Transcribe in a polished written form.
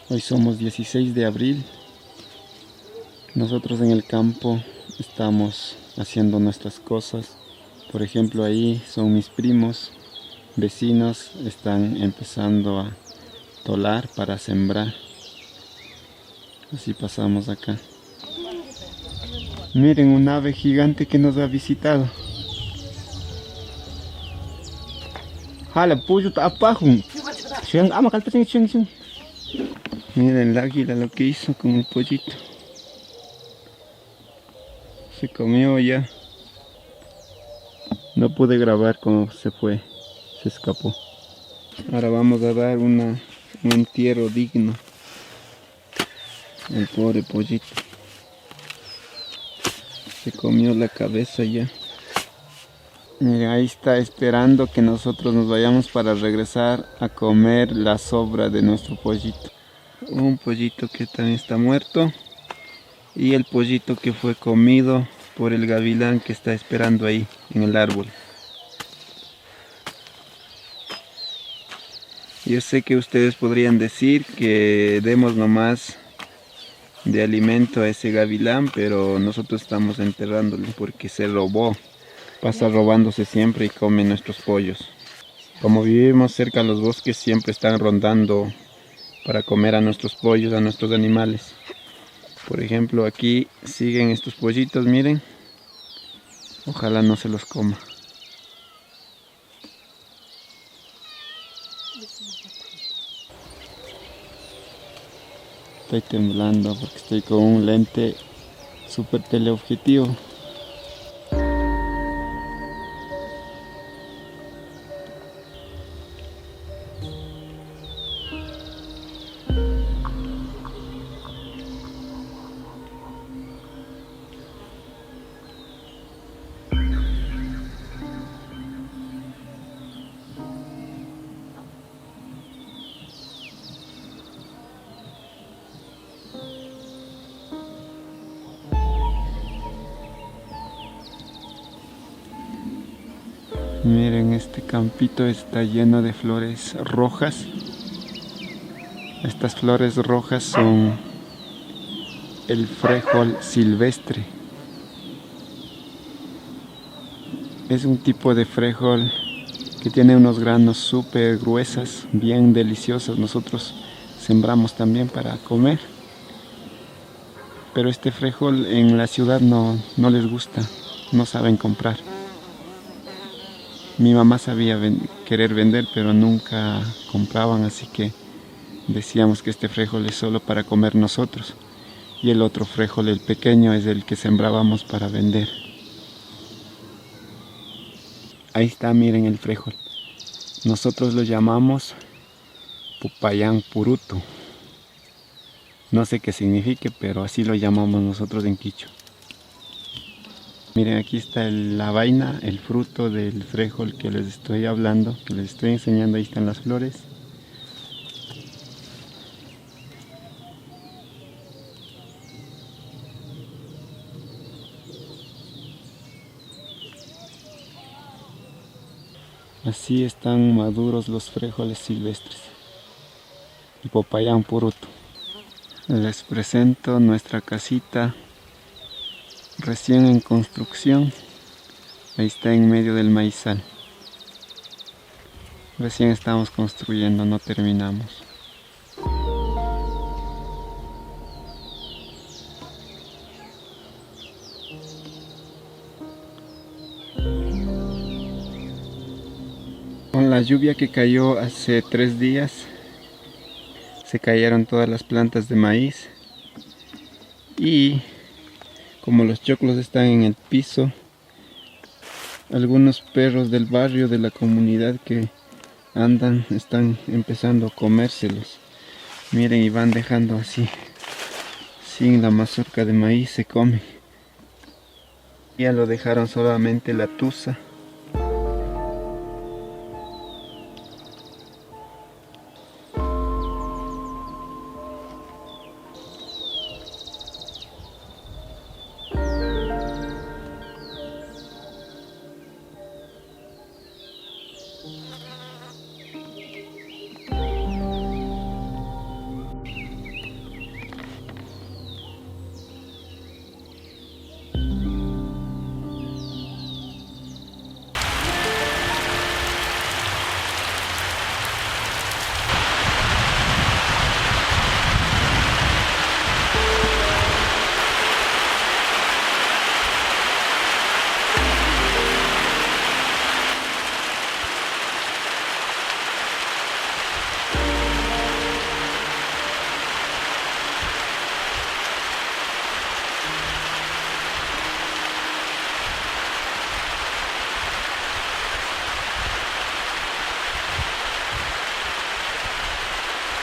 Hoy somos 16 de abril. Nosotros en el campo estamos haciendo nuestras cosas. Por ejemplo, ahí son mis primos, vecinos, están empezando a tolar para sembrar. Así pasamos acá. Miren, un ave gigante que nos ha visitado. Hala, puyo tapajun. Miren el águila lo que hizo con el pollito. Se comió ya. No pude grabar cómo se fue. Se escapó. Ahora vamos a dar un entierro digno al pobre pollito. Se comió la cabeza ya. Mira, ahí está esperando que nosotros nos vayamos para regresar a comer la sobra de nuestro pollito. Un pollito que también está muerto. Y el pollito que fue comido por el gavilán que está esperando ahí en el árbol. Yo sé que ustedes podrían decir que demos nomás de alimento a ese gavilán, pero nosotros estamos enterrándolo porque se robó. Pasa robándose siempre y come nuestros pollos. Como vivimos cerca de los bosques, siempre están rondando para comer a nuestros pollos, a nuestros animales. Por ejemplo, aquí siguen estos pollitos, miren. Ojalá no se los coma. Estoy temblando porque estoy con un lente super teleobjetivo. Miren, este campito está lleno de flores rojas. Estas flores rojas son el frijol silvestre. Es un tipo de frijol que tiene unos granos súper gruesas, bien deliciosas. Nosotros sembramos también para comer. Pero este frijol en la ciudad no les gusta, no saben comprar. Mi mamá sabía querer vender, pero nunca compraban, así que decíamos que este frijol es solo para comer nosotros. Y el otro frijol, el pequeño, es el que sembrábamos para vender. Ahí está, miren el frijol. Nosotros lo llamamos Pupayán Puruto. No sé qué signifique, pero así lo llamamos nosotros en quichua. Miren, aquí está la vaina, el fruto del frijol que les estoy hablando, que les estoy enseñando. Ahí están las flores. Así están maduros los frijoles silvestres. El Popayán Puruto. Les presento nuestra casita recién en construcción. Ahí está en medio del maizal. Recién estamos construyendo, no terminamos. Con la lluvia que cayó hace 3 días, se cayeron todas las plantas de maíz. Y como los choclos están en el piso, algunos perros del barrio, de la comunidad que andan, están empezando a comérselos. Miren, y van dejando así, sin la mazorca de maíz se come. Ya lo dejaron solamente la tusa.